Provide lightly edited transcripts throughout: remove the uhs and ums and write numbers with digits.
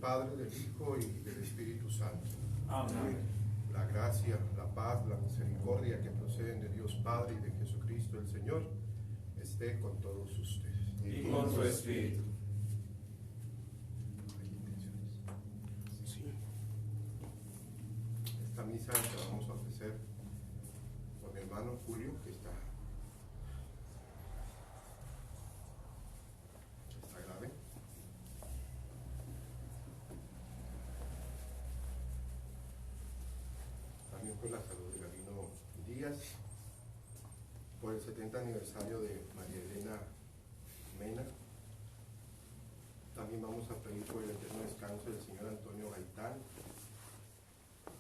Padre, del Hijo y del Espíritu Santo. Amén. La gracia, la paz, la misericordia que proceden de Dios Padre y de Jesucristo el Señor esté con todos ustedes. Y con tu espíritu. Sí. Esta misa que vamos a ofrecer por mi hermano Julio, que está grave. También por la salud de Gabino Díaz, por el 70 aniversario de María Elena Mena. También vamos a pedir por el eterno descanso del señor Antonio Gaitán,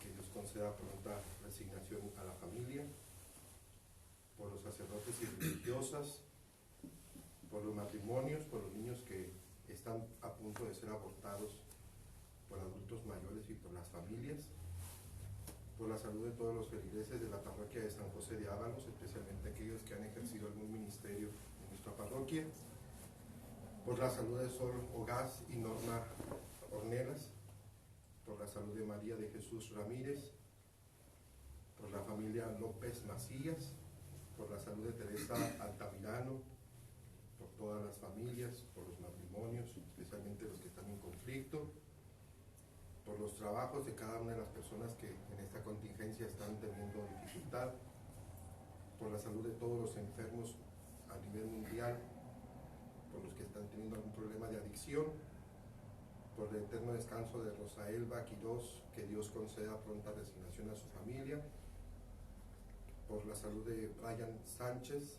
que Dios conceda pronta resignación a la familia, por los sacerdotes y religiosas, por los matrimonios, por los niños que están a punto de ser abortados, por adultos mayores y por las familias, por la salud de todos los feligreses de la parroquia de San José de Ábalos, especialmente aquellos que han ejercido algún ministerio en nuestra parroquia, por la salud de Sol Ogaz y Norma Ornelas, por la salud de María de Jesús Ramírez, por la familia López Macías, por la salud de Teresa Altamirano, por todas las familias, por los matrimonios, especialmente los que están en conflicto, por los trabajos de cada una de las personas que en esta contingencia están teniendo dificultad, por la salud de todos los enfermos a nivel mundial, por los que están teniendo algún problema de adicción, por el eterno descanso de Rosaelba Quirós, que Dios conceda pronta resignación a su familia, por la salud de Brian Sánchez,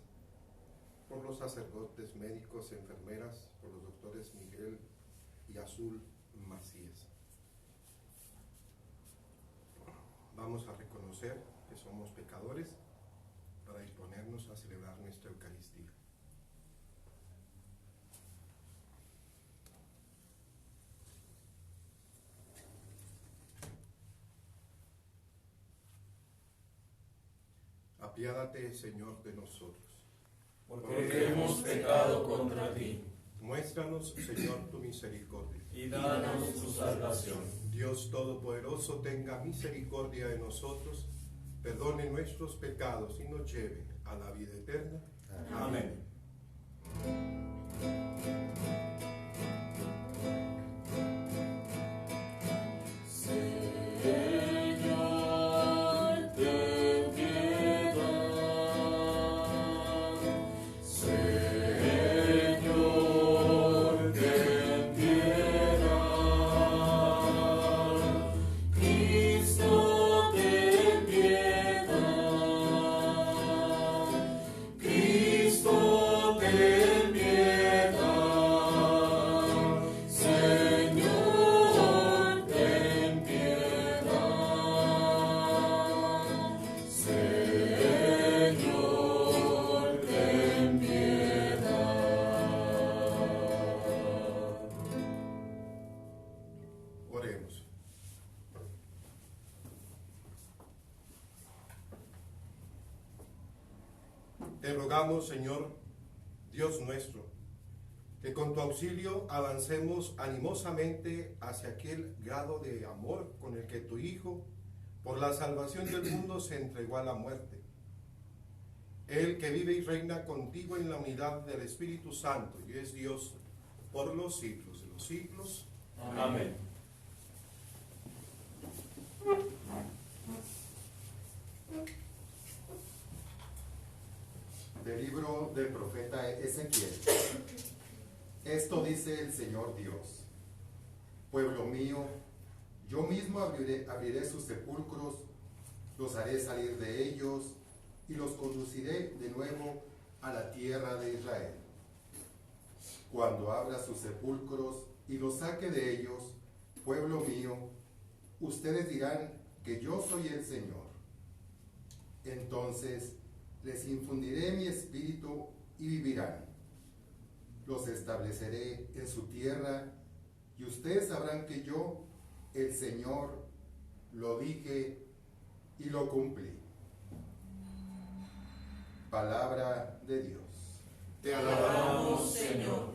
por los sacerdotes, médicos, enfermeras, por los doctores Miguel y Azul Macías. Vamos a reconocer que somos pecadores para disponernos a celebrar nuestra Eucaristía. Apiádate, Señor, de nosotros. Porque hemos pecado contra ti. Muéstranos, Señor, tu misericordia. Y danos tu salvación. Dios Todopoderoso, tenga misericordia de nosotros, perdone nuestros pecados y nos lleve a la vida eterna. Amén. Oremos. Te rogamos, Señor, Dios nuestro, que con tu auxilio avancemos animosamente hacia aquel grado de amor con el que tu Hijo, por la salvación del mundo, se entregó a la muerte. Él que vive y reina contigo en la unidad del Espíritu Santo y es Dios por los siglos de los siglos. Amén. Del libro del profeta Ezequiel. Esto dice el Señor Dios: pueblo mío, yo mismo abriré sus sepulcros, los haré salir de ellos y los conduciré de nuevo a la tierra de Israel. Cuando abra sus sepulcros y los saque de ellos, pueblo mío, ustedes dirán que yo soy el Señor. Entonces les infundiré mi espíritu y vivirán. Los estableceré en su tierra y ustedes sabrán que yo, el Señor, lo dije y lo cumplí. Palabra de Dios. Te alabamos, Señor.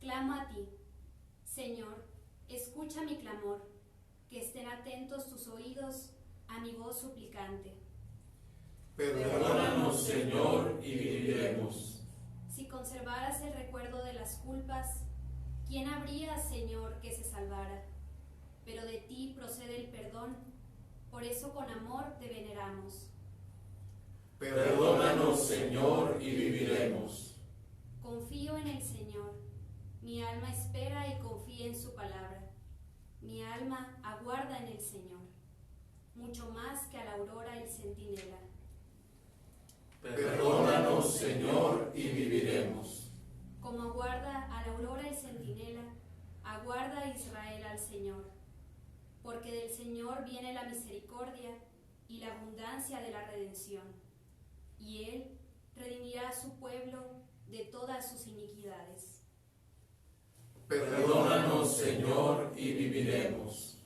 clamo a ti. Señor, escucha mi clamor, que estén atentos tus oídos a mi voz suplicante. Perdónanos, Señor, y viviremos. Si conservaras el recuerdo de las culpas, ¿quién habría, Señor, que se salvara? Pero de ti procede el perdón, por eso con amor te veneramos. Perdónanos, Señor, y viviremos. Confío en el Señor, mi alma espera y confía en su palabra. Mi alma aguarda en el Señor, mucho más que a la aurora el centinela. Perdónanos, Señor, y viviremos. Como aguarda a la aurora el centinela, aguarda Israel al Señor. Porque del Señor viene la misericordia y la abundancia de la redención, y Él redimirá a su pueblo de todas sus iniquidades. Perdónanos, Señor, y viviremos.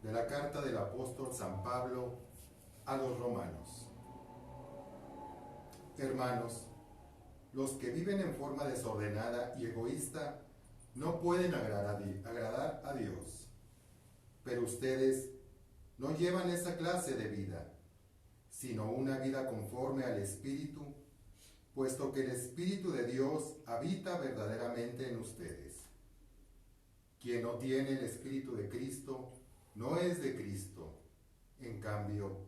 De la carta del apóstol San Pablo a los romanos. Hermanos, los que viven en forma desordenada y egoísta no pueden agradar a Dios. Pero ustedes no llevan esa clase de vida, sino una vida conforme al Espíritu, puesto que el Espíritu de Dios habita verdaderamente en ustedes. Quien no tiene el Espíritu de Cristo no es de Cristo. En cambio,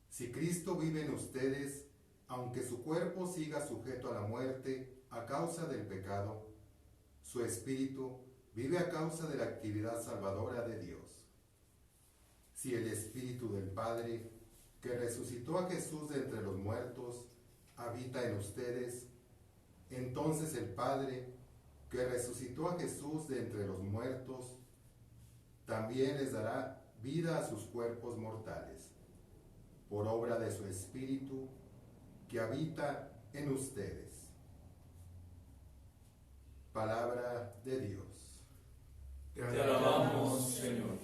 si Cristo vive en ustedes, aunque su cuerpo siga sujeto a la muerte a causa del pecado, su espíritu vive a causa de la actividad salvadora de Dios. Si el Espíritu del Padre, que resucitó a Jesús de entre los muertos, habita en ustedes, entonces el Padre, que resucitó a Jesús de entre los muertos, también les dará vida a sus cuerpos mortales, por obra de su Espíritu, que habita en ustedes. Palabra de Dios. Te alabamos, Señor.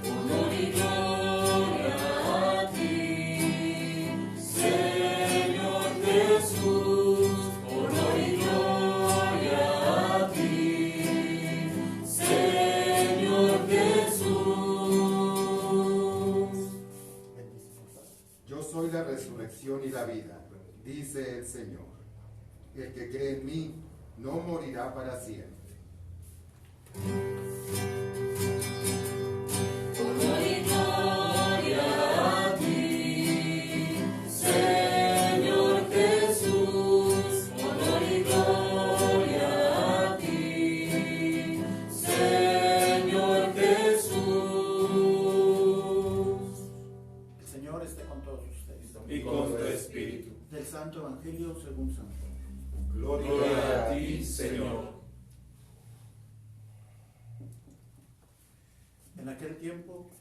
Honor y gloria a ti, Señor Jesús. Honor y gloria a ti, Señor Jesús. Yo soy la resurrección y la vida, dice el Señor. El que cree en mí no morirá para siempre. Honor y gloria a ti, Señor Jesús. Honor y gloria a ti, Señor Jesús. El Señor esté con todos ustedes. Y con tu espíritu. Del Santo Evangelio según San Juan. Gloria a ti, Señor. En aquel tiempo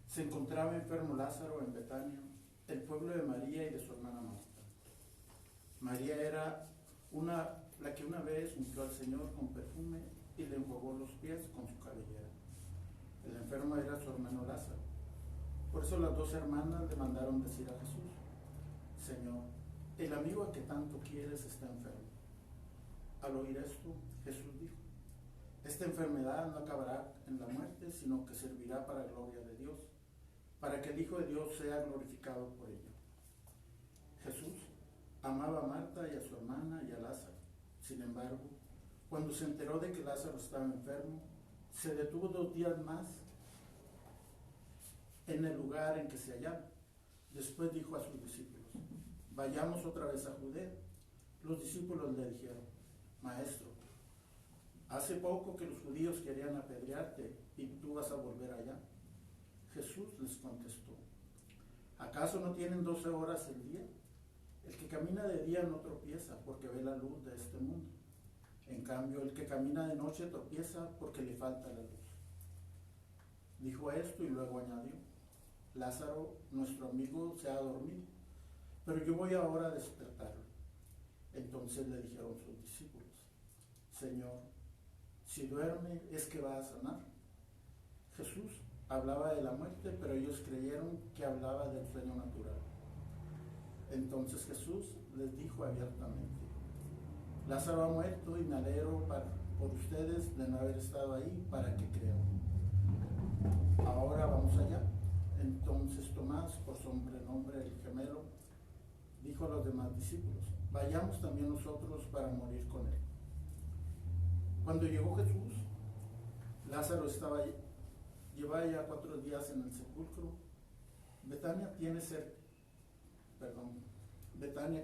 se encontraba enfermo Lázaro en Betania, el pueblo de María y de su hermana Marta. María era la que una vez ungió al Señor con perfume y le enjugó los pies con su cabellera. El enfermo era su hermano Lázaro. Por eso las dos hermanas le mandaron decir a Jesús: Señor, el amigo a que tanto quieres está enfermo. Al oír esto, Jesús dijo: esta enfermedad no acabará en la muerte, sino que servirá para la gloria de Dios, para que el Hijo de Dios sea glorificado por ella. Jesús amaba a Marta y a su hermana y a Lázaro. Sin embargo, cuando se enteró de que Lázaro estaba enfermo, se detuvo 2 días más en el lugar en que se hallaba. Después dijo a sus discípulos: vayamos otra vez a Judea. Los discípulos le dijeron: Maestro, hace poco que los judíos querían apedrearte y tú vas a volver allá. Jesús les contestó: ¿acaso no tienen 12 horas el día? El que camina de día no tropieza porque ve la luz de este mundo. En cambio, el que camina de noche tropieza porque le falta la luz. Dijo esto y luego añadió: Lázaro, nuestro amigo, se ha dormido, pero yo voy ahora a despertarlo. Entonces le dijeron sus discípulos: Señor, si duerme, ¿es que va a sanar? Jesús hablaba de la muerte, pero ellos creyeron que hablaba del sueño natural. Entonces Jesús les dijo abiertamente: Lázaro ha muerto y me alegro por ustedes de no haber estado ahí para que crean. Ahora vamos allá. Entonces Tomás, por sobrenombre el gemelo, dijo a los demás discípulos: vayamos también nosotros para morir con él. Cuando llegó Jesús, Lázaro llevaba ya 4 días en el sepulcro. Betania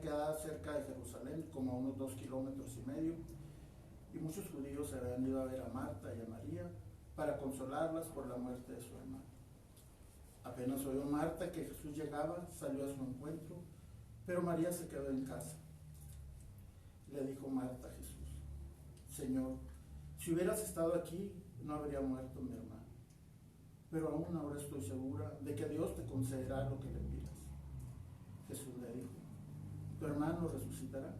queda cerca de Jerusalén, como a unos 2,5 kilómetros, y muchos judíos se habían ido a ver a Marta y a María para consolarlas por la muerte de su hermano. Apenas oyó Marta que Jesús llegaba, salió a su encuentro, pero María se quedó en casa. Le dijo Marta a Jesús: Señor, si hubieras estado aquí, no habría muerto mi hermano. Pero aún ahora estoy segura de que Dios te concederá lo que le pidas. Jesús le dijo: ¿tu hermano resucitará?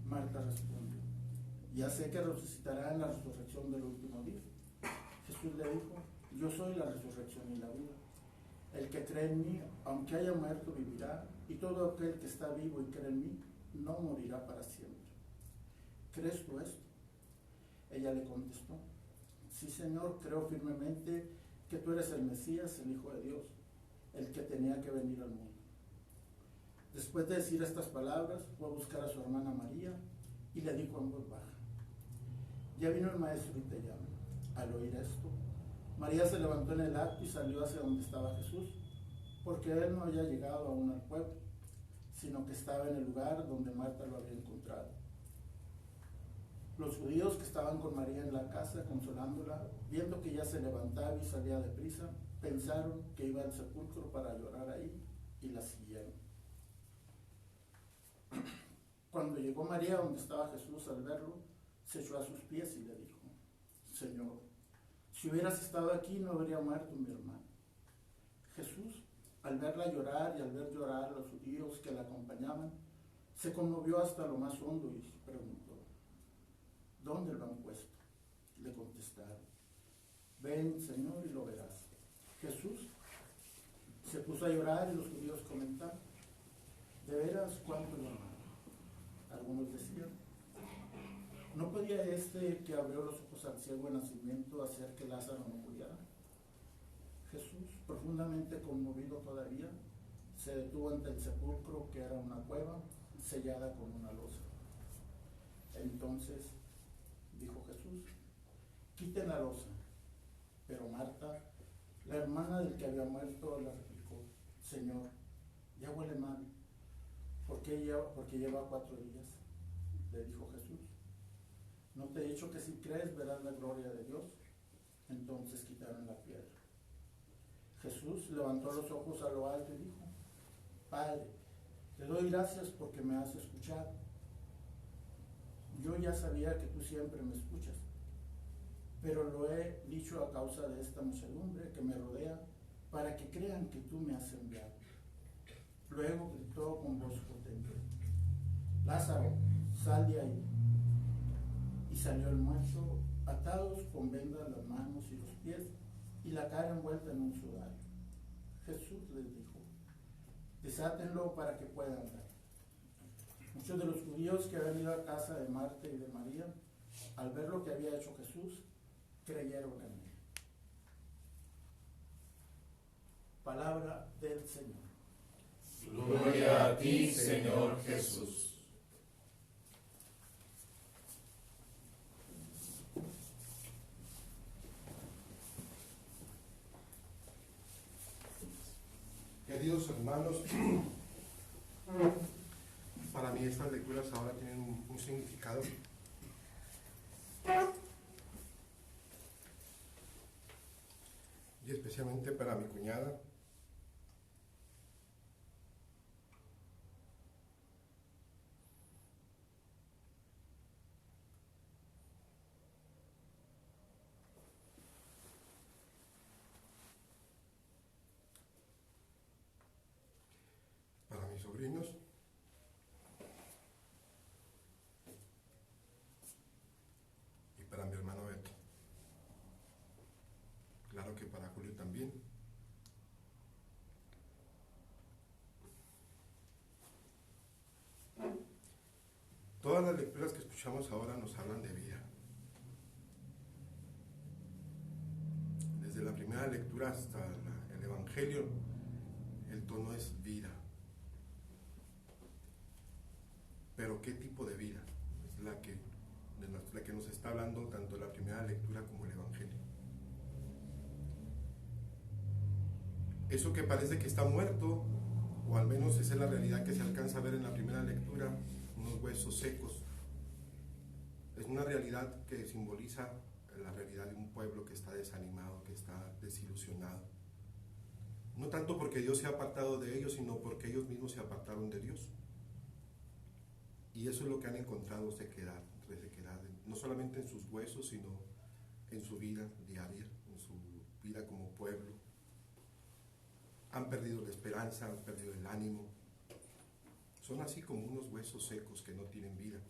Marta respondió: ya sé que resucitará en la resurrección del último día. Jesús le dijo: yo soy la resurrección y la vida. El que cree en mí, aunque haya muerto, vivirá, y todo aquel que está vivo y cree en mí, no morirá para siempre. ¿Crees tú esto? Ella le contestó: sí, Señor, creo firmemente que tú eres el Mesías, el Hijo de Dios, el que tenía que venir al mundo. Después de decir estas palabras, fue a buscar a su hermana María y le dijo en voz baja: ya vino el maestro y te llama. Al oír esto, María se levantó en el acto y salió hacia donde estaba Jesús, porque él no había llegado aún al pueblo, sino que estaba en el lugar donde Marta lo había encontrado. Los judíos que estaban con María en la casa, consolándola, viendo que ella se levantaba y salía deprisa, pensaron que iba al sepulcro para llorar ahí y la siguieron. Cuando llegó María donde estaba Jesús, al verlo, se echó a sus pies y le dijo: Señor, si hubieras estado aquí, no habría muerto mi hermano. Jesús, al verla llorar y al ver llorar a los judíos que la acompañaban, se conmovió hasta lo más hondo y preguntó: ¿dónde lo han puesto? Le contestaron: ven, Señor, y lo verás. Jesús se puso a llorar y los judíos comentaron: ¿de veras cuánto lo amaba? Algunos decían: ¿no podía este que abrió los ojos al ciego de nacimiento hacer que Lázaro no muriera? Jesús, profundamente conmovido todavía, se detuvo ante el sepulcro, que era una cueva sellada con una losa. Entonces dijo Jesús: quiten la losa. Pero Marta, la hermana del que había muerto, le replicó: Señor, ya huele mal, porque lleva 4 días. Le dijo Jesús: ¿no te he dicho que si crees verás la gloria de Dios? Entonces quitaron la piedra. Jesús levantó los ojos a lo alto y dijo: Padre, te doy gracias porque me has escuchado. Yo ya sabía que tú siempre me escuchas, pero lo he dicho a causa de esta muchedumbre que me rodea, para que crean que tú me has enviado. Luego gritó con voz potente: Lázaro, sal de ahí. Y salió el muerto, atados con vendas las manos y los pies, y la cara envuelta en un sudario. Jesús les dijo: desátenlo para que pueda andar. Muchos de los judíos que habían ido a casa de Marta y de María, al ver lo que había hecho Jesús, creyeron en él. Palabra del Señor. Gloria a ti, Señor Jesús. Queridos hermanos, para mí estas lecturas ahora tienen un significado. Y especialmente para mi cuñada. Para mis sobrinos. Y para mi hermano Beto. Claro que para Julio también. Todas las lecturas que escuchamos ahora nos hablan de vida. Desde la primera lectura hasta el Evangelio, el tono es vida. Pero ¿qué tipo de vida? Es la que nos está hablando tanto la primera lectura como el Evangelio. Eso que parece que está muerto, o al menos esa es la realidad que se alcanza a ver en la primera lectura, unos huesos secos. Es una realidad que simboliza la realidad de un pueblo que está desanimado, que está desilusionado. No tanto porque Dios se ha apartado de ellos, sino porque ellos mismos se apartaron de Dios. Y eso es lo que han encontrado sequedad, no solamente en sus huesos, sino en su vida diaria, en su vida como pueblo. Han perdido la esperanza, han perdido el ánimo. Son así como unos huesos secos que no tienen vida.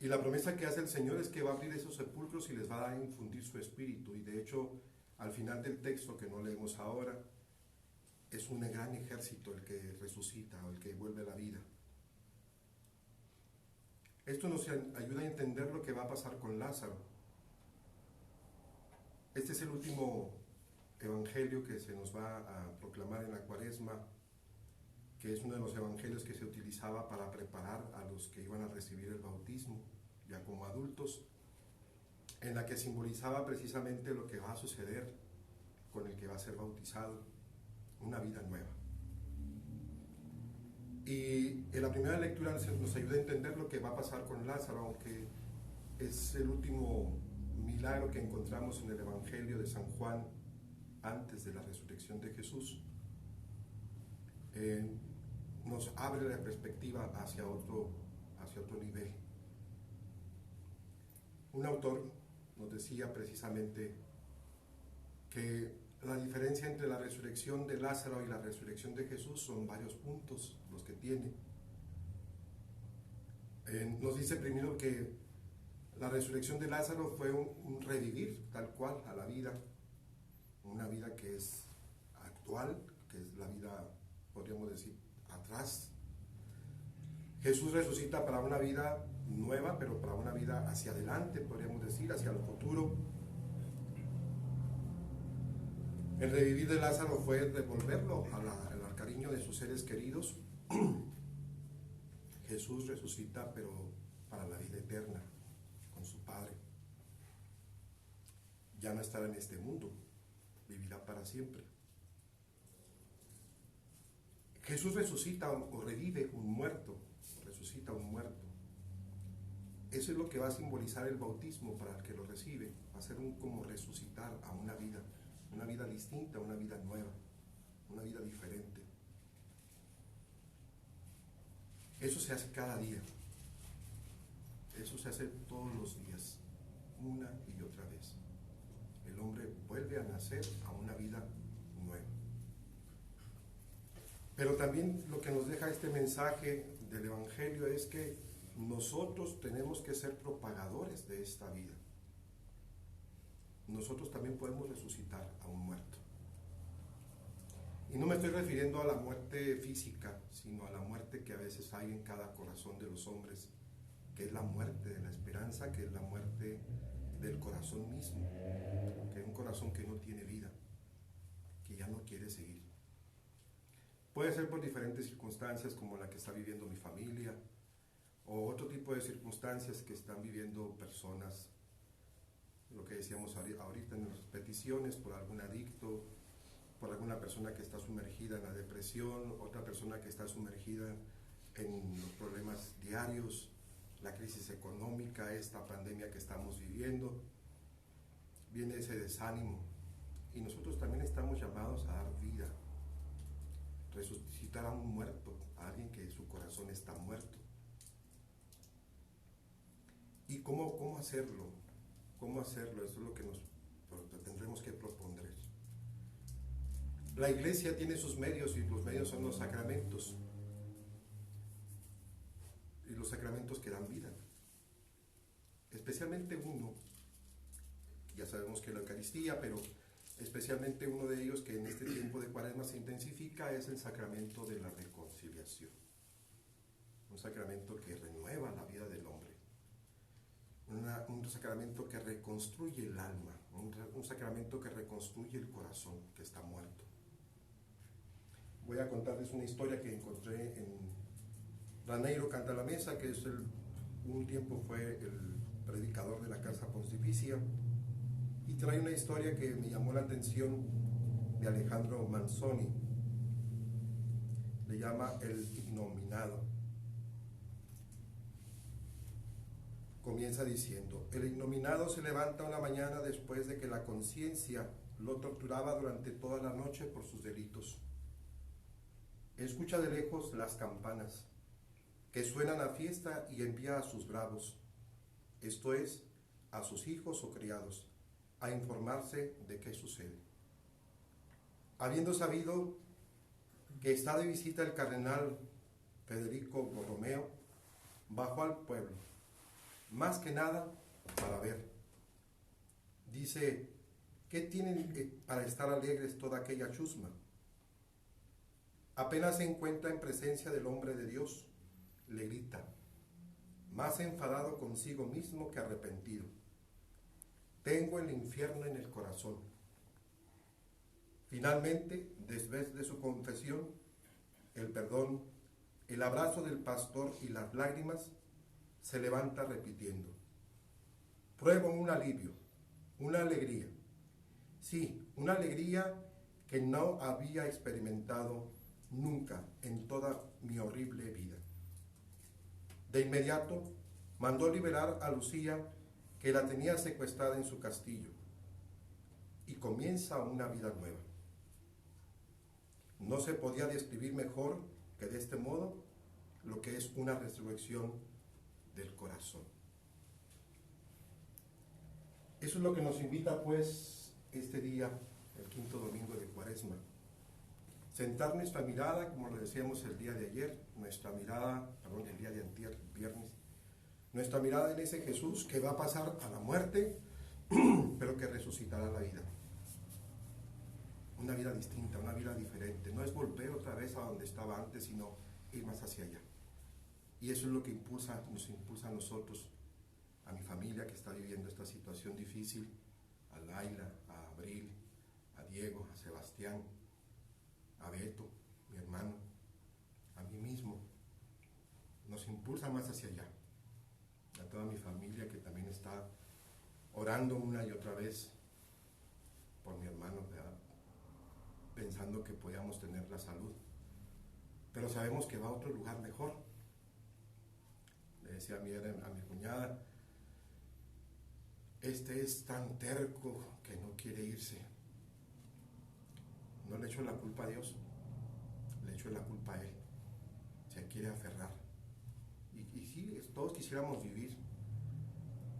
Y la promesa que hace el Señor es que va a abrir esos sepulcros y les va a infundir su espíritu. Y de hecho, al final del texto, que no leemos ahora, es un gran ejército el que resucita o el que vuelve a la vida. Esto nos ayuda a entender lo que va a pasar con Lázaro. Este es el último evangelio que se nos va a proclamar en la Cuaresma, que es uno de los evangelios que se utilizaba para preparar a los que iban a recibir el bautismo, ya como adultos, en la que simbolizaba precisamente lo que va a suceder con el que va a ser bautizado, una vida nueva. Y en la primera lectura nos ayuda a entender lo que va a pasar con Lázaro, aunque es el último milagro que encontramos en el Evangelio de San Juan antes de la resurrección de Jesús. Nos abre la perspectiva hacia otro nivel. Un autor nos decía precisamente que la diferencia entre la resurrección de Lázaro y la resurrección de Jesús son varios puntos los que tiene. Nos dice primero que la resurrección de Lázaro fue un revivir tal cual a la vida, una vida que es actual, que es la vida, podríamos decir, atrás. Jesús resucita para una vida nueva, pero para una vida hacia adelante, podríamos decir, hacia el futuro. El revivir de Lázaro fue devolverlo al cariño de sus seres queridos. Jesús resucita, pero para la vida eterna, con su Padre. Ya no estará en este mundo, vivirá para siempre. Jesús resucita o revive un muerto, resucita un muerto. Eso es lo que va a simbolizar el bautismo para el que lo recibe. Va a ser como resucitar a una vida distinta, una vida nueva, una vida diferente. Eso se hace cada día. Eso se hace todos los días, una y otra vez. El hombre vuelve a nacer a una vida nueva. Pero también lo que nos deja este mensaje del Evangelio es que nosotros tenemos que ser propagadores de esta vida. Nosotros también podemos resucitar a un muerto. Y no me estoy refiriendo a la muerte física, sino a la muerte que a veces hay en cada corazón de los hombres, que es la muerte de la esperanza, que es la muerte del corazón mismo, que es un corazón que no tiene vida, que ya no quiere seguir. Puede ser por diferentes circunstancias como la que está viviendo mi familia, o otro tipo de circunstancias que están viviendo personas, lo que decíamos ahorita en las peticiones, por algún adicto, por alguna persona que está sumergida en la depresión, otra persona que está sumergida en los problemas diarios, la crisis económica, esta pandemia que estamos viviendo. Viene ese desánimo y nosotros también estamos llamados a dar vida, resucitar a un muerto, a alguien que su corazón está muerto. ¿Y cómo hacerlo? ¿Cómo hacerlo? Eso es lo que nos tendremos que proponer. La iglesia tiene sus medios y los medios son los sacramentos. Y los sacramentos que dan vida. Especialmente uno, ya sabemos que la Eucaristía, pero especialmente uno de ellos que en este tiempo de Cuaresma se intensifica es el sacramento de la reconciliación. Un sacramento que renueva la vida del hombre. Un sacramento que reconstruye el alma, un sacramento que reconstruye el corazón que está muerto. Voy a contarles una historia que encontré en Raneiro Canta la Mesa, que es un tiempo fue el predicador de la Casa Pontificia, y trae una historia que me llamó la atención de Alejandro Manzoni. Le llama El Ignominado. Comienza diciendo: el ignominado se levanta una mañana después de que la conciencia lo torturaba durante toda la noche por sus delitos. Escucha de lejos las campanas que suenan a fiesta y envía a sus bravos, esto es, a sus hijos o criados, a informarse de qué sucede. Habiendo sabido que está de visita el cardenal Federico Borromeo, bajó al pueblo, más que nada para ver. Dice: ¿qué tienen para estar alegres toda aquella chusma? Apenas se encuentra en presencia del hombre de Dios, le grita, más enfadado consigo mismo que arrepentido: tengo el infierno en el corazón. Finalmente, después de su confesión, el perdón, el abrazo del pastor y las lágrimas, se levanta repitiendo: pruebo un alivio, una alegría. Sí, una alegría que no había experimentado nunca en toda mi horrible vida. De inmediato mandó liberar a Lucía, que la tenía secuestrada en su castillo, y comienza una vida nueva. No se podía describir mejor que de este modo lo que es una resurrección del corazón. Eso es lo que nos invita pues este día, el quinto domingo de Cuaresma. Sentar nuestra mirada, como lo decíamos el día de ayer, el día de antier, viernes, nuestra mirada en ese Jesús que va a pasar a la muerte, pero que resucitará la vida. Una vida distinta, una vida diferente. No es volver otra vez a donde estaba antes, sino ir más hacia allá. Y eso es lo que nos impulsa a nosotros, a mi familia que está viviendo esta situación difícil, a Laila, a Abril, a Diego, a Sebastián, a Beto, mi hermano, a mí mismo. Nos impulsa más hacia allá. A toda mi familia que también está orando una y otra vez por mi hermano, ¿verdad? Pensando que podíamos tener la salud. Pero sabemos que va a otro lugar mejor. Le decía a mi cuñada, este es tan terco que no quiere irse. No le echo la culpa a Dios, le echo la culpa a él. Se quiere aferrar. Y sí, todos quisiéramos vivir,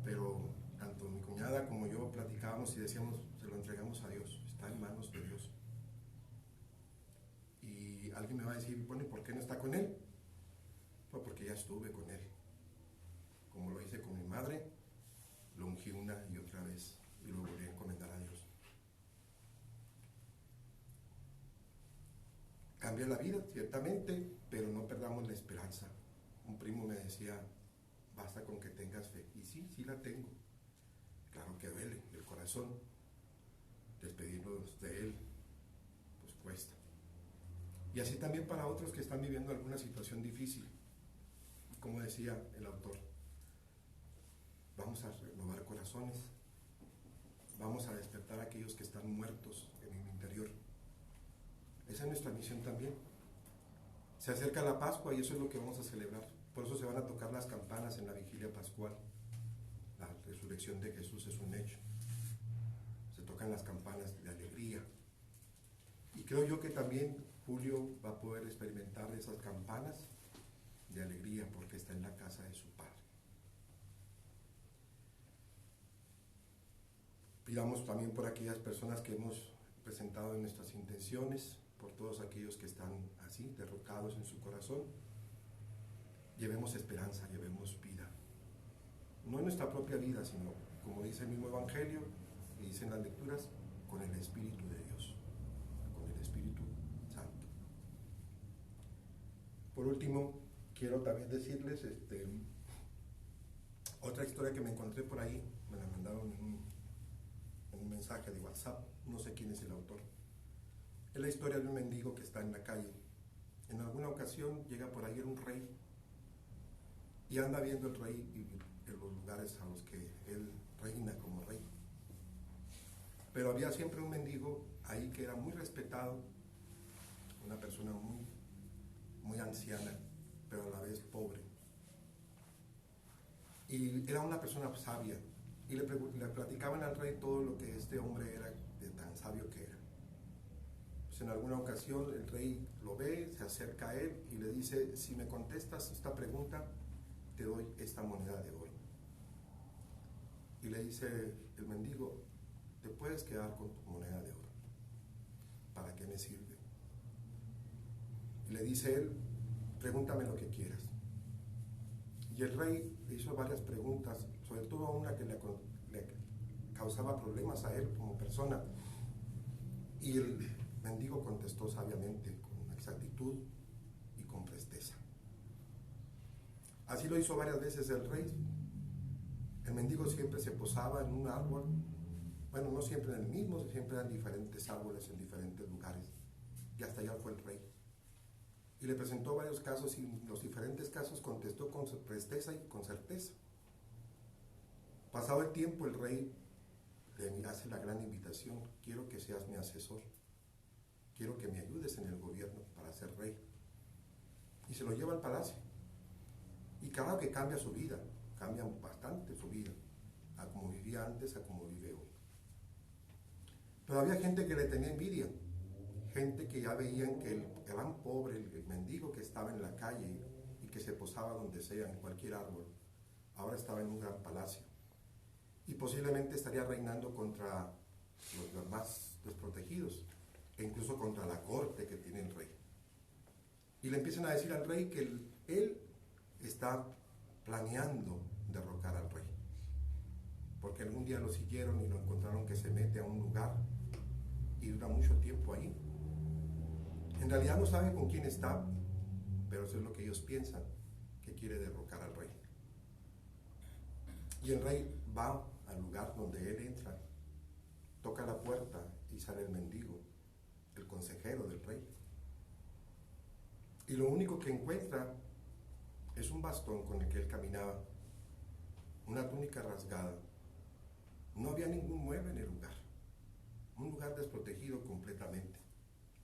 pero tanto mi cuñada como yo platicábamos y decíamos, se lo entregamos a Dios, está en manos de Dios. Y alguien me va a decir, bueno, ¿y por qué no está con él? Pues porque ya estuve con él. Como lo hice con mi madre, lo ungí una y otra vez y lo volví a encomendar a Dios. Cambia la vida, ciertamente, pero no perdamos la esperanza. Un primo me decía, basta con que tengas fe. Y sí, sí la tengo. Claro que duele el corazón. Despedirnos de él, pues cuesta. Y así también para otros que están viviendo alguna situación difícil. Como decía el autor, vamos a renovar corazones, vamos a despertar a aquellos que están muertos en el interior. Esa es nuestra misión también. Se acerca la Pascua y eso es lo que vamos a celebrar. Por eso se van a tocar las campanas en la vigilia pascual. La resurrección de Jesús es un hecho. Se tocan las campanas de alegría. Y creo yo que también Julio va a poder experimentar esas campanas de alegría porque está en la casa de su Padre. Pidamos también por aquellas personas que hemos presentado en nuestras intenciones, por todos aquellos que están así, derrotados en su corazón. Llevemos esperanza, llevemos vida. No en nuestra propia vida, sino, como dice el mismo Evangelio, que dicen las lecturas, con el Espíritu de Dios, con el Espíritu Santo. Por último, quiero también decirles otra historia que me encontré por ahí, me la mandaron en un mensaje de WhatsApp, no sé quién es el autor. Es la historia de un mendigo que está en la calle. En alguna ocasión llega por ahí un rey y anda viendo el rey y los lugares a los que él reina como rey. Pero había siempre un mendigo ahí que era muy respetado, una persona muy anciana, pero a la vez pobre. Y era una persona sabia, y le platicaban al rey todo lo que este hombre era, de tan sabio que era. Pues en alguna ocasión el rey lo ve, se acerca a él y le dice: si me contestas esta pregunta, te doy esta moneda de oro. Y le dice el mendigo: te puedes quedar con tu moneda de oro, ¿para qué me sirve? Y le dice él: pregúntame lo que quieras. Y el rey le hizo varias preguntas, sobre todo una que le causaba problemas a él como persona. Y el mendigo contestó sabiamente, con exactitud y con presteza. Así lo hizo varias veces el rey. El mendigo siempre se posaba en un árbol, bueno, no siempre en el mismo, siempre eran diferentes árboles en diferentes lugares. Y hasta allá fue el rey. Y le presentó varios casos, y en los diferentes casos contestó con presteza y con certeza. Pasado el tiempo, el rey le hace la gran invitación: quiero que seas mi asesor, quiero que me ayudes en el gobierno para ser rey. Y se lo lleva al palacio. Y claro que cambia su vida, cambia bastante su vida, a como vivía antes, a como vive hoy. Pero había gente que le tenía envidia, gente que ya veían que el gran pobre, el mendigo que estaba en la calle y que se posaba donde sea, en cualquier árbol, ahora estaba en un gran palacio y posiblemente estaría reinando contra los más desprotegidos e incluso contra la corte que tiene el rey. Y le empiezan a decir al rey que él está planeando derrocar al rey, porque algún día lo siguieron y lo encontraron que se mete a un lugar y dura mucho tiempo ahí. En realidad no saben con quién está, pero eso es lo que ellos piensan, que quiere derrocar al rey. Y el rey va al lugar donde él entra, toca la puerta y sale el mendigo, el consejero del rey. Y lo único que encuentra es un bastón con el que él caminaba, una túnica rasgada. No había ningún mueble en el lugar, un lugar desprotegido completamente.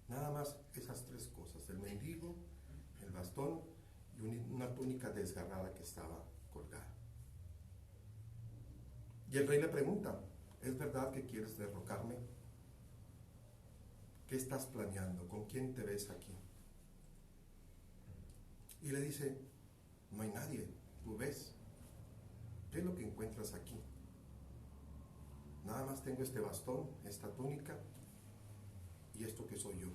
Nada más esas tres cosas: el mendigo, el bastón y una túnica desgarrada que estaba colgada. Y el rey le pregunta: ¿es verdad que quieres derrocarme? ¿Qué estás planeando? ¿Con quién te ves aquí? Y le dice: no hay nadie, tú ves. ¿Qué es lo que encuentras aquí? Nada más tengo este bastón, esta túnica y esto que soy yo.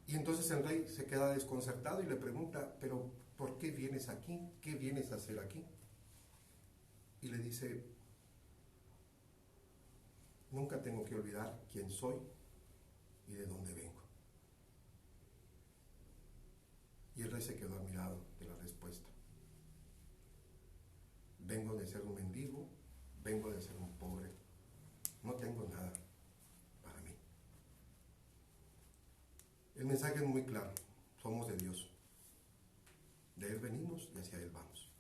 Y entonces el rey se queda desconcertado y le pregunta: pero ¿por qué vienes aquí? ¿Qué vienes a hacer aquí? Y le dice: nunca tengo que olvidar quién soy y de dónde vengo. Y el rey se quedó admirado de la respuesta. Vengo de ser un mendigo, vengo de ser un pobre, no tengo nada para mí. El mensaje es muy claro: somos de Dios, de Él venimos y hacia Él vamos.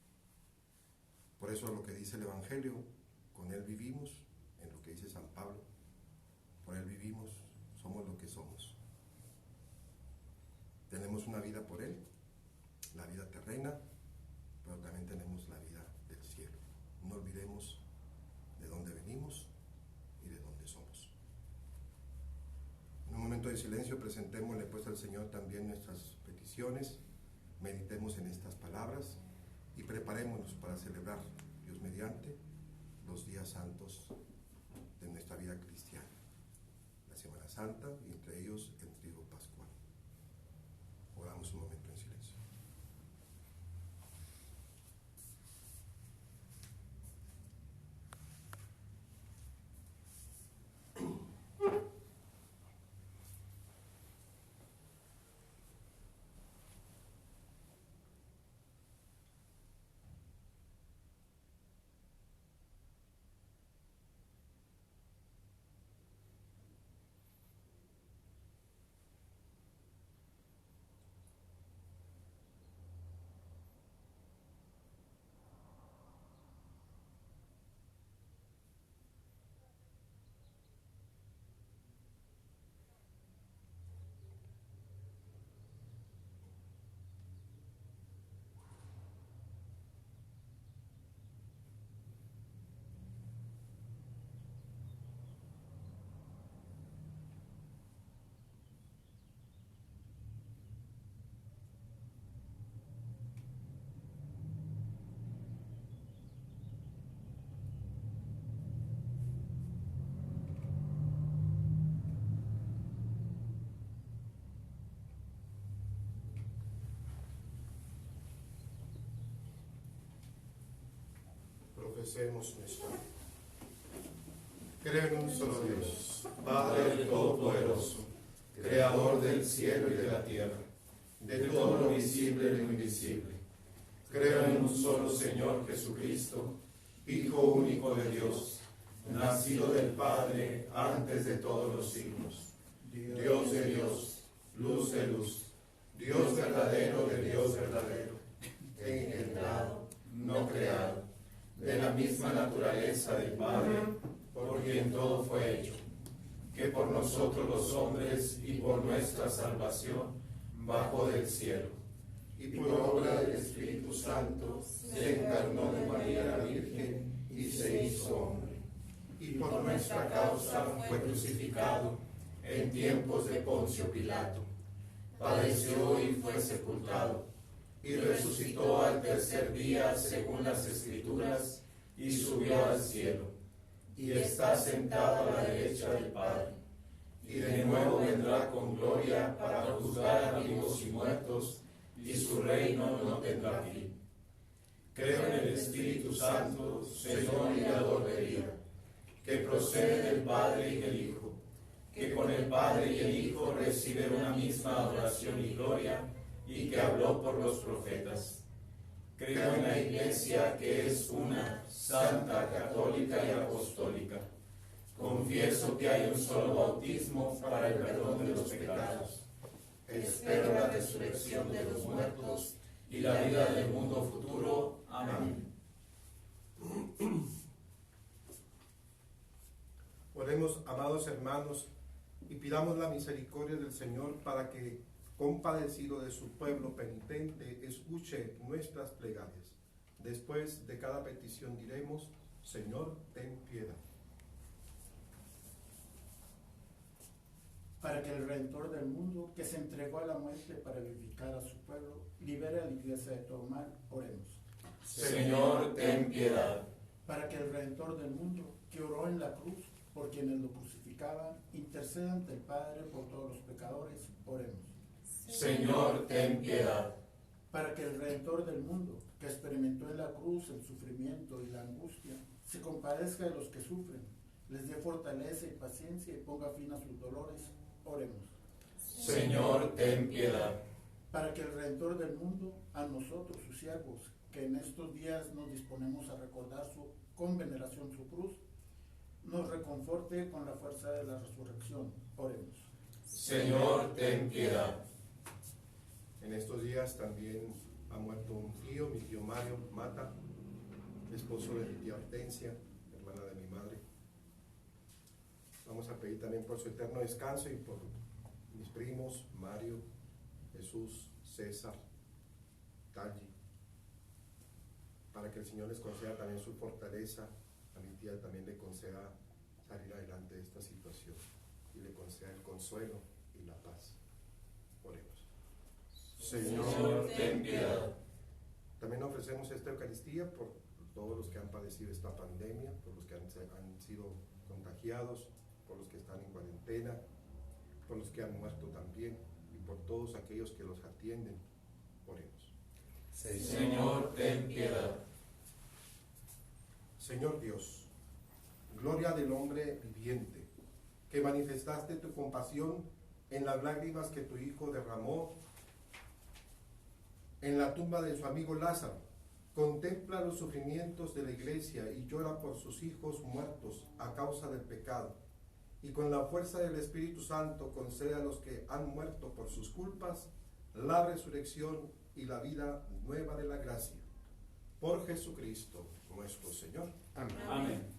Por eso lo que dice el Evangelio: con Él vivimos, en lo que dice San Pablo, por Él vivimos, somos lo que somos. Tenemos una vida por Él, la vida terrena, pero también tenemos la vida del cielo. No olvidemos de dónde venimos y de dónde somos. En un momento de silencio, presentémosle pues al Señor también nuestras peticiones, meditemos en estas palabras y preparémonos para celebrar, Dios mediante, los días santos de nuestra vida cristiana, la Semana Santa y entre ellos el triduo pascual. Oramos un momento en silencio. Recemos nuestra. Creo en un solo Dios, Padre Todopoderoso, Creador del cielo y de la tierra, de todo lo visible y lo invisible. Creo en un solo Señor Jesucristo, Hijo único de Dios, nacido del Padre antes de todos los siglos, Dios de Dios, luz de luz, Dios verdadero de Dios verdadero, engendrado, no creado, de la misma naturaleza del Padre, por quien todo fue hecho, que por nosotros los hombres y por nuestra salvación bajó del cielo, y por obra del Espíritu Santo se encarnó de María la Virgen y se hizo hombre, y por nuestra causa fue crucificado en tiempos de Poncio Pilato, padeció y fue sepultado, y resucitó al tercer día según las Escrituras, y subió al cielo, y está sentado a la derecha del Padre, y de nuevo vendrá con gloria para juzgar a vivos y muertos, y su reino no tendrá fin. Creo en el Espíritu Santo, Señor y Dador de vida, que procede del Padre y del Hijo, que con el Padre y el Hijo reciben una misma adoración y gloria, y que habló por los profetas. Creo en la Iglesia, que es una, santa, católica y apostólica. Confieso que hay un solo bautismo para el perdón de los pecados. Espero la resurrección de los muertos y la vida del mundo futuro. Amén. Oremos, amados hermanos, y pidamos la misericordia del Señor para que, compadecido de su pueblo penitente, escuche nuestras plegarias. Después de cada petición diremos: Señor, ten piedad. Para que el Redentor del mundo, que se entregó a la muerte para vivificar a su pueblo, libere a la Iglesia de todo mal, oremos. Señor, ten piedad. Para que el Redentor del mundo, que oró en la cruz por quienes lo crucificaban, interceda ante el Padre por todos los pecadores, oremos. Señor, ten piedad. Para que el Redentor del mundo, que experimentó en la cruz el sufrimiento y la angustia, se compadezca de los que sufren, les dé fortaleza y paciencia y ponga fin a sus dolores, oremos. Señor, ten piedad. Para que el Redentor del mundo, a nosotros, sus siervos, que en estos días nos disponemos a recordar con veneración su cruz, nos reconforte con la fuerza de la resurrección, oremos. Señor, ten piedad. En estos días también ha muerto un tío, mi tío Mario Mata, esposo de mi tía Hortensia, hermana de mi madre. Vamos a pedir también por su eterno descanso y por mis primos Mario, Jesús, César, Talli, para que el Señor les conceda también su fortaleza. A mi tía también le conceda salir adelante de esta situación y le conceda el consuelo y la paz. Oremos. Señor, ten piedad. También ofrecemos esta Eucaristía por todos los que han padecido esta pandemia, por los que han sido contagiados, por los que están en cuarentena, por los que han muerto también y por todos aquellos que los atienden. Oremos. Señor, ten piedad. Señor Dios, gloria del hombre viviente, que manifestaste tu compasión en las lágrimas que tu Hijo derramó en la tumba de su amigo Lázaro, contempla los sufrimientos de la Iglesia y llora por sus hijos muertos a causa del pecado, y con la fuerza del Espíritu Santo concede a los que han muerto por sus culpas la resurrección y la vida nueva de la gracia. Por Jesucristo nuestro Señor. Amén. Amén.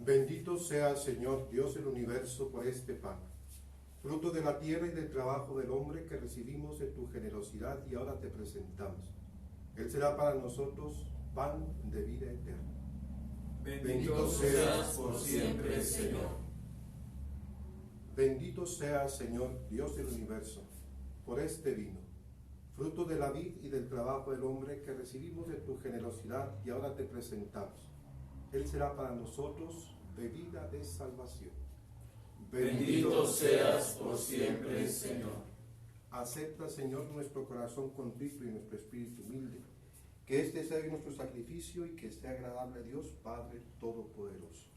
Bendito sea, Señor, Dios del universo, por este pan, fruto de la tierra y del trabajo del hombre que recibimos de tu generosidad y ahora te presentamos. Él será para nosotros pan de vida eterna. Bendito seas por siempre, Señor. Bendito sea, Señor, Dios del universo, por este vino, fruto de la vid y del trabajo del hombre que recibimos de tu generosidad y ahora te presentamos. Él será para nosotros bebida de salvación. Bendito seas por siempre, Señor. Acepta, Señor, nuestro corazón contrito y nuestro espíritu humilde, que este sea nuestro sacrificio y que sea agradable a Dios Padre Todopoderoso.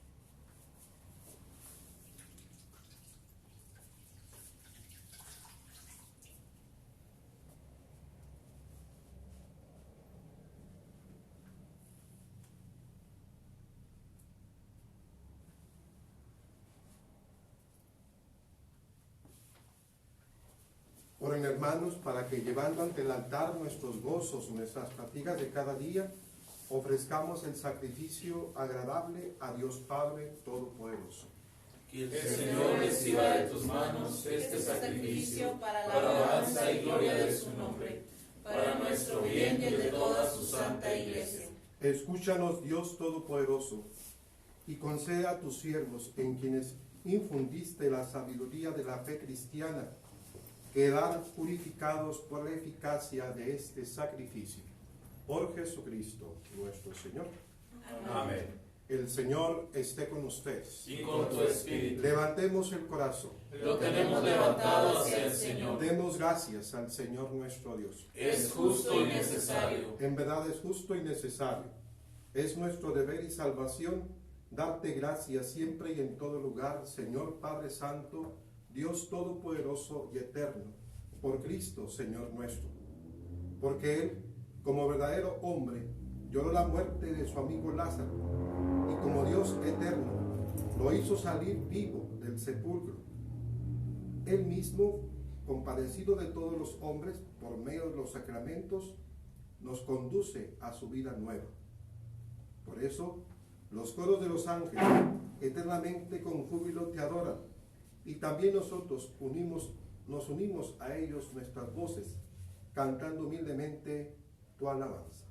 Oren, hermanos, para que llevando ante el altar nuestros gozos, nuestras fatigas de cada día, ofrezcamos el sacrificio agradable a Dios Padre Todopoderoso. Que el Señor reciba de tus manos este sacrificio para la alabanza y gloria de su nombre, para nuestro bien y el de toda su santa Iglesia. Escúchanos, Dios Todopoderoso, y concede a tus siervos, en quienes infundiste la sabiduría de la fe cristiana, quedar purificados por la eficacia de este sacrificio. Por Jesucristo nuestro Señor. Amén. El Señor esté con ustedes. Y con tu espíritu. Levantemos el corazón. Lo tenemos levantado hacia el Señor. Demos gracias al Señor nuestro Dios. Es justo y necesario. En verdad es justo y necesario. Es nuestro deber y salvación darte gracias siempre y en todo lugar, Señor Padre Santo, Dios Todopoderoso y Eterno, por Cristo, Señor nuestro. Porque Él, como verdadero hombre, lloró la muerte de su amigo Lázaro, y como Dios eterno, lo hizo salir vivo del sepulcro. Él mismo, compadecido de todos los hombres, por medio de los sacramentos, nos conduce a su vida nueva. Por eso, los coros de los ángeles eternamente con júbilo te adoran, y también nosotros nos unimos a ellos nuestras voces, cantando humildemente tu alabanza.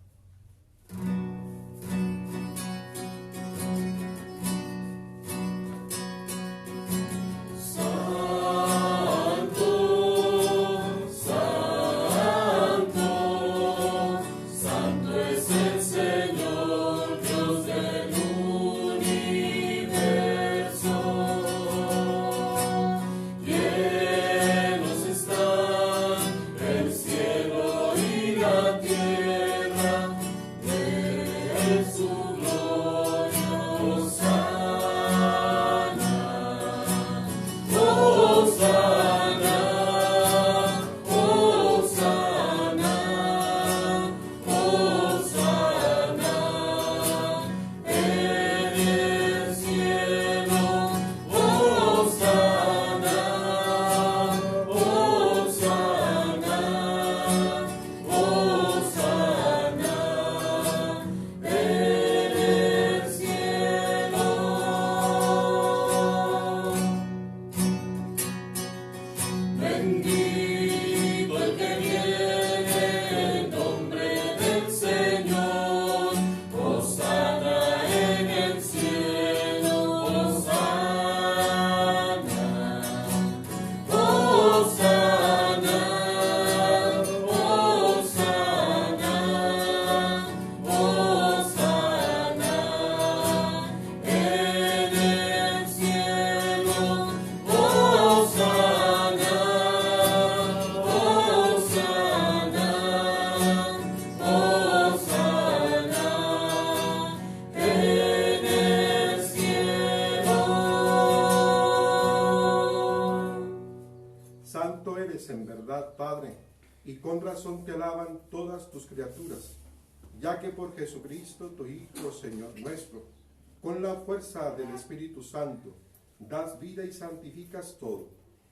En verdad, Padre, y con razón te alaban todas tus criaturas, ya que por Jesucristo, tu Hijo, Señor nuestro, con la fuerza del Espíritu Santo, das vida y santificas todo,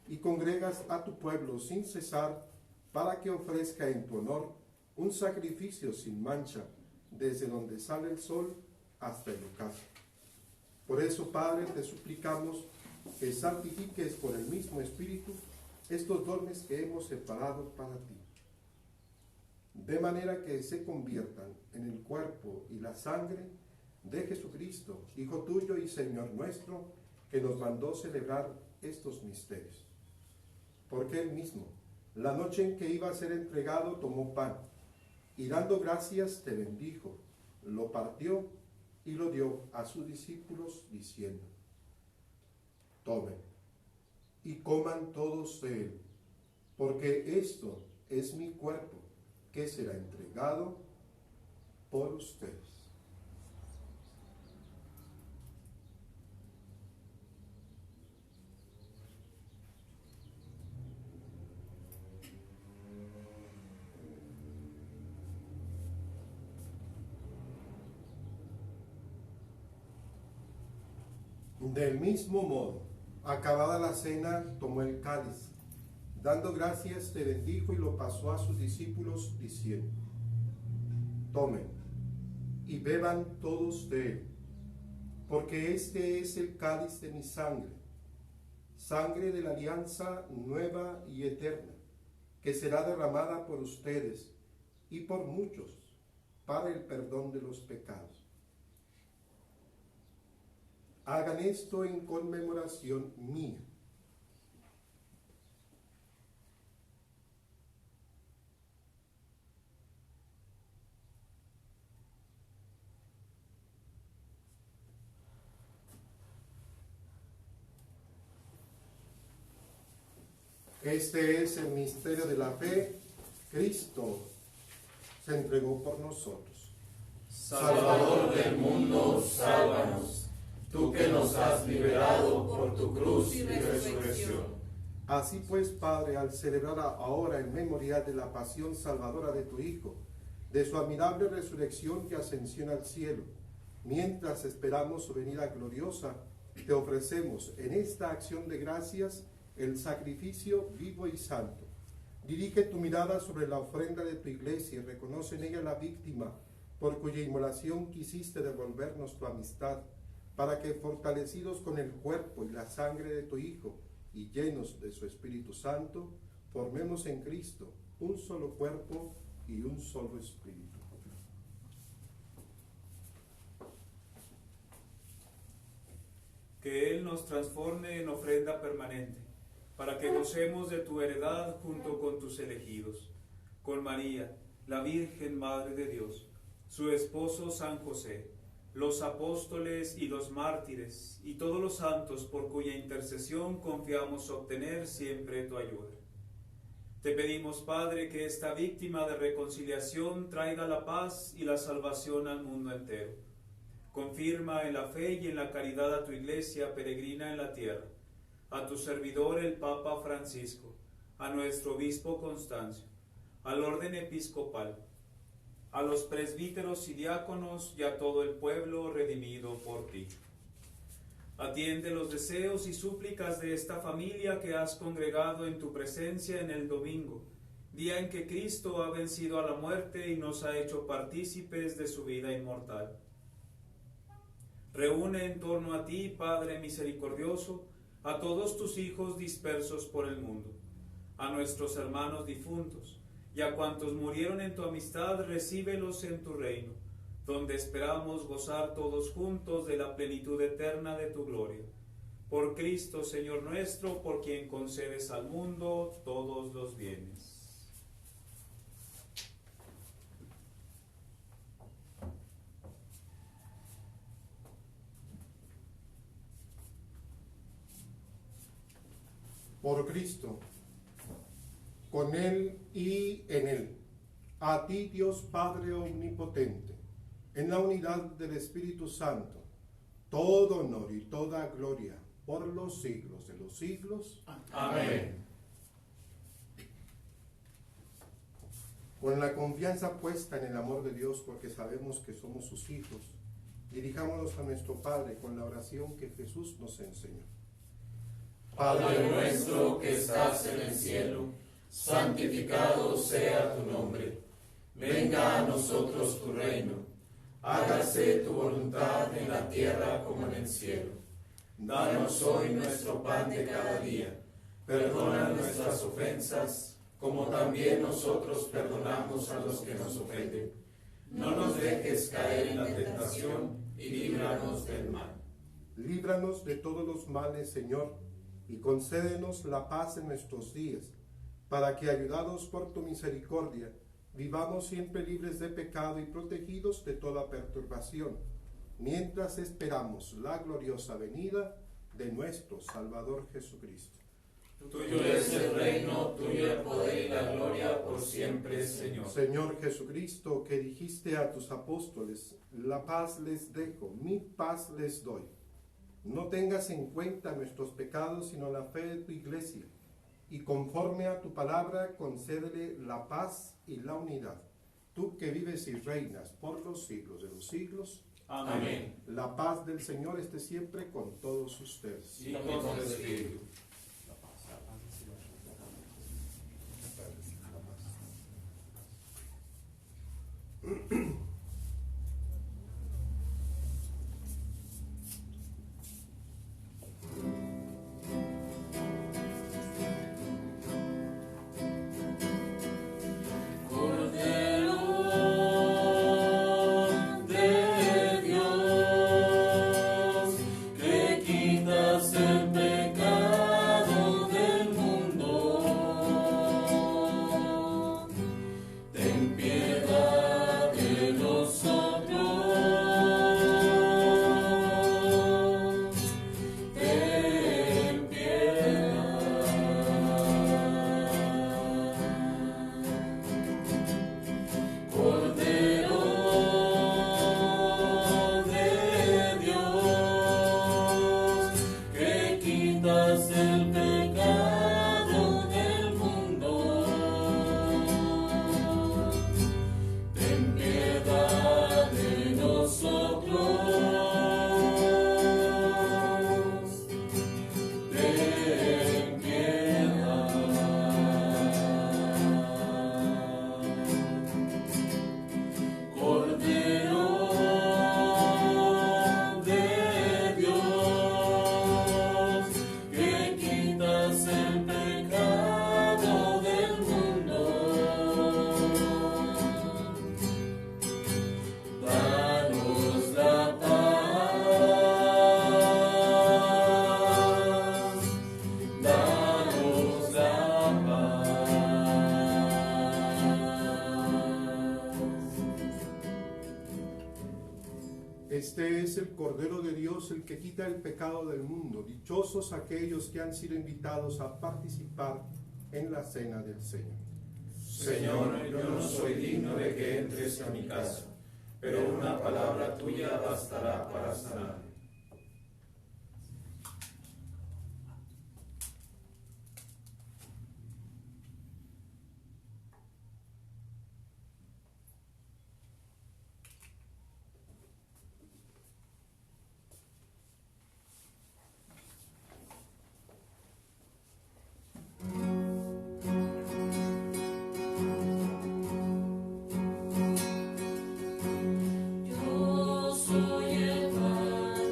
y congregas a tu pueblo sin cesar, para que ofrezca en tu honor un sacrificio sin mancha, desde donde sale el sol hasta el ocaso. Por eso, Padre, te suplicamos que santifiques por el mismo Espíritu estos dones que hemos separado para ti, de manera que se conviertan en el cuerpo y la sangre de Jesucristo, Hijo tuyo y Señor nuestro, que nos mandó celebrar estos misterios. Porque él mismo, la noche en que iba a ser entregado, tomó pan, y dando gracias te bendijo, lo partió y lo dio a sus discípulos, diciendo: tomen y coman todos de él, porque esto es mi cuerpo, que será entregado por ustedes. Del mismo modo, acabada la cena, tomó el cáliz, dando gracias te bendijo y lo pasó a sus discípulos, diciendo: tomen y beban todos de él, porque este es el cáliz de mi sangre, sangre de la alianza nueva y eterna, que será derramada por ustedes y por muchos para el perdón de los pecados. Hagan esto en conmemoración mía. Este es el misterio de la fe. Cristo se entregó por nosotros. Salvador del mundo, sálvanos. Tú que nos has liberado por tu cruz y resurrección. Así pues, Padre, al celebrar ahora en memorial de la pasión salvadora de tu Hijo, de su admirable resurrección y ascensión al cielo, mientras esperamos su venida gloriosa, te ofrecemos en esta acción de gracias el sacrificio vivo y santo. Dirige tu mirada sobre la ofrenda de tu iglesia y reconoce en ella la víctima por cuya inmolación quisiste devolvernos tu amistad, para que, fortalecidos con el cuerpo y la sangre de tu Hijo y llenos de su Espíritu Santo, formemos en Cristo un solo cuerpo y un solo espíritu. Que Él nos transforme en ofrenda permanente, para que gocemos de tu heredad junto con tus elegidos, con María, la Virgen Madre de Dios, su esposo San José, los apóstoles y los mártires, y todos los santos por cuya intercesión confiamos obtener siempre tu ayuda. Te pedimos, Padre, que esta víctima de reconciliación traiga la paz y la salvación al mundo entero. Confirma en la fe y en la caridad a tu iglesia peregrina en la tierra, a tu servidor el Papa Francisco, a nuestro obispo Constancio, al orden episcopal, a los presbíteros y diáconos y a todo el pueblo redimido por ti. Atiende los deseos y súplicas de esta familia que has congregado en tu presencia en el domingo, día en que Cristo ha vencido a la muerte y nos ha hecho partícipes de su vida inmortal. Reúne en torno a ti, Padre misericordioso, a todos tus hijos dispersos por el mundo, a nuestros hermanos difuntos, y a cuantos murieron en tu amistad, recíbelos en tu reino, donde esperamos gozar todos juntos de la plenitud eterna de tu gloria. Por Cristo, Señor nuestro, por quien concedes al mundo todos los bienes. Por Cristo, con Él y en Él, a ti, Dios Padre omnipotente, en la unidad del Espíritu Santo, todo honor y toda gloria por los siglos de los siglos. Amén. Con la confianza puesta en el amor de Dios, porque sabemos que somos sus hijos, dirijámonos a nuestro Padre con la oración que Jesús nos enseñó. Padre nuestro que estás en el cielo, santificado sea tu nombre. Venga a nosotros tu reino. hágase tu voluntad en la tierra como en el cielo. Danos hoy nuestro pan de cada día. Perdona nuestras ofensas, como también nosotros perdonamos a los que nos ofenden. No nos dejes caer en la tentación y líbranos del mal. Líbranos de todos los males, Señor, y concédenos la paz en nuestros días, para que, ayudados por tu misericordia, vivamos siempre libres de pecado y protegidos de toda perturbación, mientras esperamos la gloriosa venida de nuestro Salvador Jesucristo. Tuyo es el reino, tuyo el poder y la gloria por siempre, Señor. Señor Jesucristo, que dijiste a tus apóstoles, la paz les dejo, mi paz les doy. No tengas en cuenta nuestros pecados, sino la fe de tu iglesia, y conforme a tu palabra, concédele la paz y la unidad. Tú que vives y reinas por los siglos de los siglos. Amén. La paz del Señor esté siempre con todos ustedes. Y con tu espíritu. Este es el Cordero de Dios, el que quita el pecado del mundo. Dichosos aquellos que han sido invitados a participar en la cena del Señor. Señor, yo no soy digno de que entres a mi casa, pero una palabra tuya bastará para sanarme. Yo soy el pan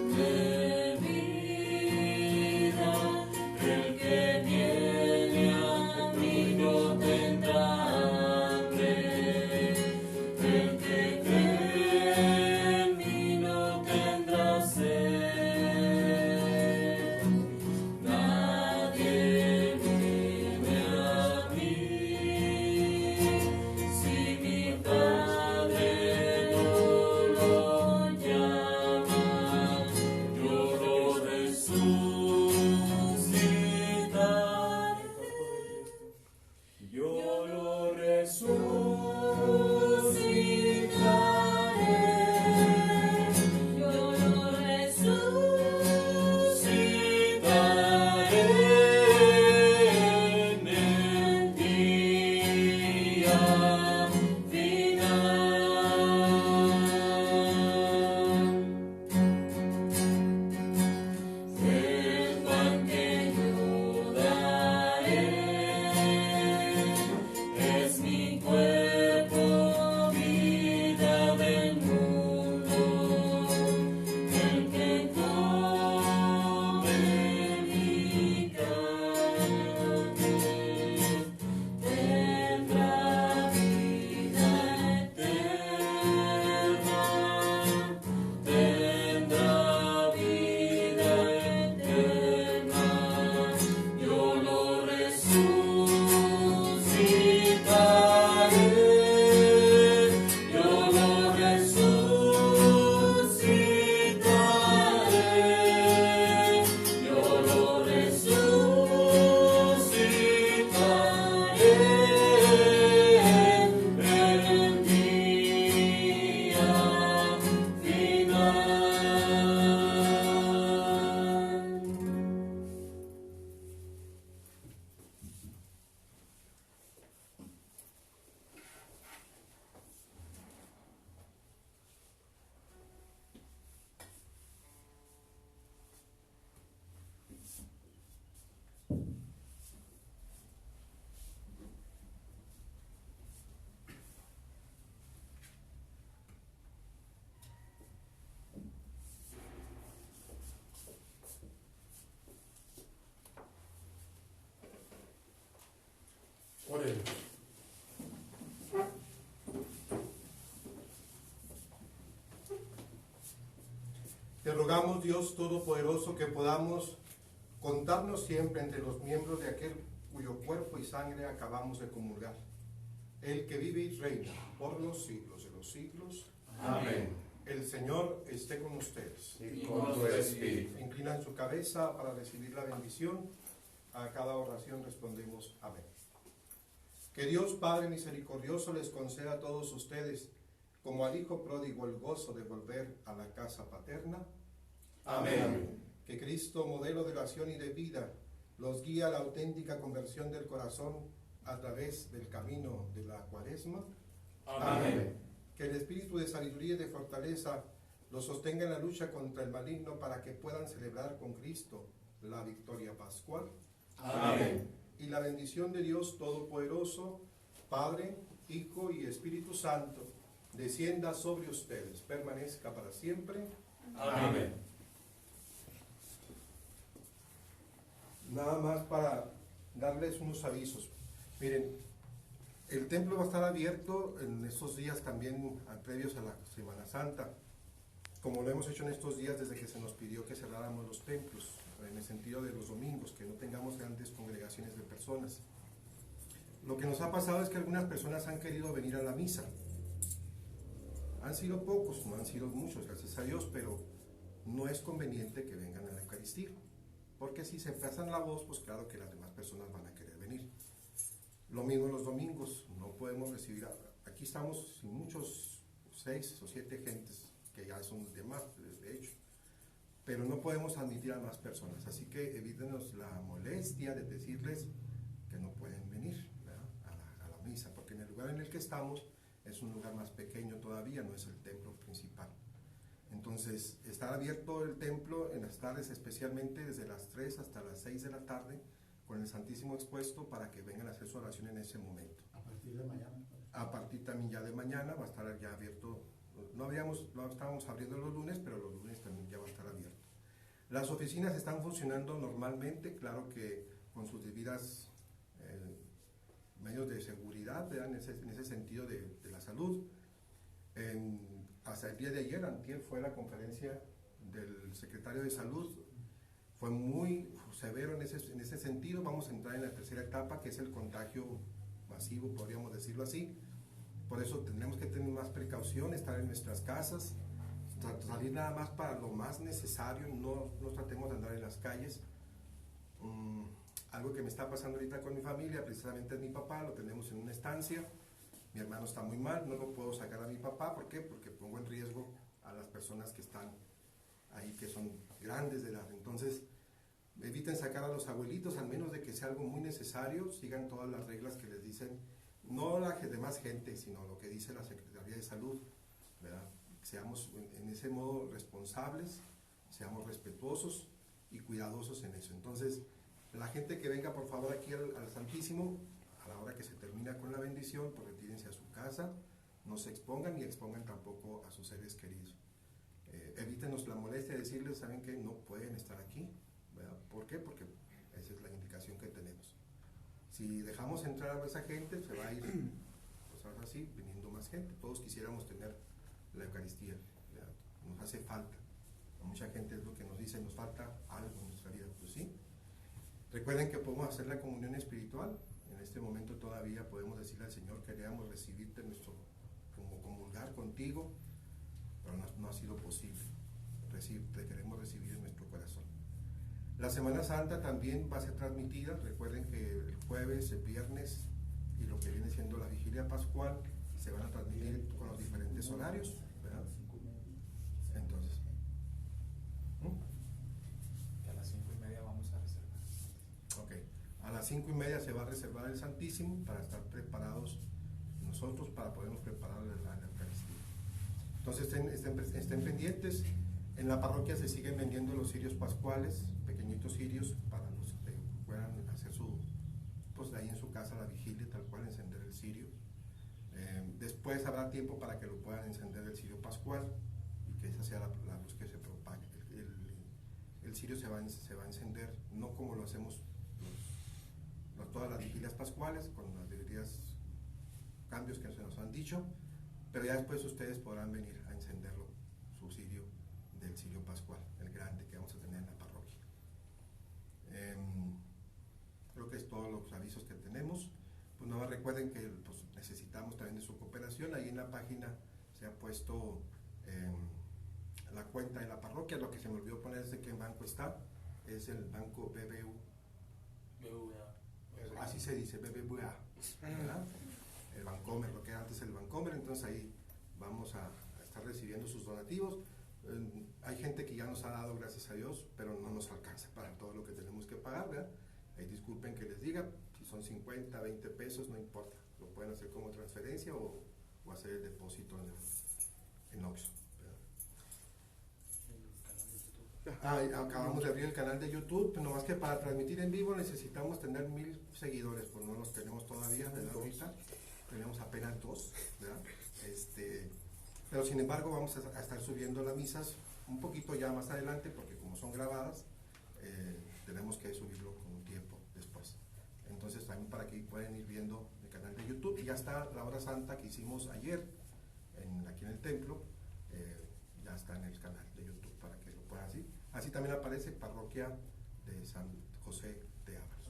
rogamos, Dios Todopoderoso, que podamos contarnos siempre entre los miembros de aquel cuyo cuerpo y sangre acabamos de comulgar, el que vive y reina por los siglos de los siglos. Amén. El Señor esté con ustedes. Y con tu espíritu. Inclinan su cabeza para recibir la bendición. A cada oración respondemos amén. Que Dios Padre misericordioso les conceda a todos ustedes, como al Hijo pródigo, el gozo de volver a la casa paterna. Amén. Que Cristo, modelo de oración y de vida, los guíe a la auténtica conversión del corazón a través del camino de la Cuaresma. Amén. Que el espíritu de sabiduría y de fortaleza los sostenga en la lucha contra el maligno para que puedan celebrar con Cristo la victoria pascual. Amén. Y la bendición de Dios Todopoderoso, Padre, Hijo y Espíritu Santo, descienda sobre ustedes, permanezca para siempre. Amén. Nada más para darles unos avisos. Miren, el templo va a estar abierto en estos días también previos a la Semana Santa, como lo hemos hecho en estos días desde que se nos pidió que cerráramos los templos, en el sentido de los domingos, que no tengamos grandes congregaciones de personas. Lo que nos ha pasado es que algunas personas han querido venir a la misa. Han sido pocos, no han sido muchos, gracias a Dios, pero no es conveniente que vengan a la Eucaristía, porque si se pasan la voz, pues claro que las demás personas van a querer venir. Lo mismo los domingos, no podemos recibir, aquí estamos sin muchos, 6 o 7 gentes, que ya son de más, de hecho, pero no podemos admitir a más personas, así que evítenos la molestia de decirles que no pueden venir, ¿verdad?, a la misa, porque en el lugar en el que estamos es un lugar más pequeño todavía, no es el templo principal. Entonces, estar abierto el templo en las tardes, especialmente desde las 3 hasta las 6 de la tarde, con el Santísimo expuesto para que vengan a hacer su oración en ese momento. A partir de mañana. A partir también ya de mañana va a estar ya abierto. No estábamos abriendo los lunes, pero los lunes también ya va a estar abierto. Las oficinas están funcionando normalmente, claro que con sus debidas medios de seguridad, ¿verdad?, en ese sentido de la salud. Hasta el día de ayer, antier, fue la conferencia del secretario de Salud. Fue muy severo en ese sentido. Vamos a entrar en la tercera etapa, que es el contagio masivo, podríamos decirlo así. Por eso tendremos que tener más precaución, estar en nuestras casas, salir nada más para lo más necesario, no tratemos de andar en las calles. Algo que me está pasando ahorita con mi familia, precisamente es mi papá, lo tenemos en una estancia. Mi hermano está muy mal, no lo puedo sacar a mi papá. ¿Por qué? Porque pongo en riesgo a las personas que están ahí, que son grandes de edad. Entonces, eviten sacar a los abuelitos, al menos de que sea algo muy necesario. Sigan todas las reglas que les dicen, no la demás gente, sino lo que dice la Secretaría de Salud, ¿verdad? Seamos en ese modo responsables, seamos respetuosos y cuidadosos en eso. Entonces, la gente que venga por favor aquí al Santísimo, a la hora que se termina con la bendición, pues retírense a su casa, no se expongan ni expongan tampoco a sus seres queridos. Evítenos la molestia de decirles, saben que no pueden estar aquí, ¿verdad? ¿Por qué? Porque esa es la indicación que tenemos. Si dejamos entrar a esa gente, se va a ir, pues ahora sí, viniendo más gente. Todos quisiéramos tener la Eucaristía, ¿verdad? Nos hace falta. Mucha gente es lo que nos dice, nos falta algo en nuestra vida, pues sí. Recuerden que podemos hacer la comunión espiritual. En este momento todavía podemos decirle al Señor, queríamos recibirte como comulgar contigo, pero no ha sido posible. Te queremos recibir en nuestro corazón. La Semana Santa también va a ser transmitida. Recuerden que el jueves, el viernes y lo que viene siendo la vigilia pascual se van a transmitir con los diferentes horarios, ¿verdad? Entonces, que a las 5:30 vamos a reservar. ok, a las 5:30 se va a reservar el Santísimo para estar preparados nosotros para podernos preparar la Eucaristía. Entonces estén pendientes. En la parroquia se siguen vendiendo los cirios pascuales, pequeñitos cirios, para los que puedan hacer pues ahí en su casa la vigilia, tal cual, encender el cirio. Después habrá tiempo para que lo puedan encender el cirio pascual y que esa sea la luz que se propague. El cirio se va a encender, no como lo hacemos todas las vigilias pascuales, con los deberías cambios que se nos han dicho, pero ya después ustedes podrán venir a encenderlo, su cirio del Cirio Pascual, el grande que vamos a tener en la parroquia. Creo que es todos los avisos que tenemos. Pues nada más recuerden que pues, necesitamos también de su cooperación. Ahí en la página se ha puesto la cuenta de la parroquia. Lo que se me olvidó poner es de qué banco está. Es el banco BBVA. Así se dice, BBVA, ¿verdad? El Bancomer, lo que era antes el Bancomer. Entonces ahí vamos a estar recibiendo sus donativos. Hay gente que ya nos ha dado, gracias a Dios, pero no nos alcanza para todo lo que tenemos que pagar, ¿verdad? Disculpen que les diga, si son 50, 20 pesos, no importa, lo pueden hacer como transferencia o hacer el depósito en Oxxo, ¿verdad? Acabamos de abrir el canal de YouTube, pero nomás que para transmitir en vivo necesitamos tener 1000 seguidores, pues no los tenemos todavía, ¿verdad? Ahorita tenemos apenas 2, ¿verdad? Pero sin embargo vamos a estar subiendo las misas un poquito ya más adelante, porque como son grabadas, tenemos que subirlo con un tiempo después. Entonces también para que puedan ir viendo el canal de YouTube. Y ya está la hora santa que hicimos ayer aquí en el templo, ya está en el canal de YouTube para que lo puedan así. Así también aparece Parroquia de San José de Ábalos.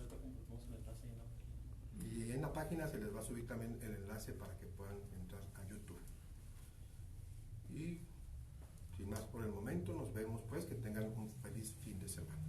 Y en la página se les va a subir también el enlace para que puedan entrar a YouTube. Y sin más por el momento, nos vemos pues, que tengan un feliz fin de semana.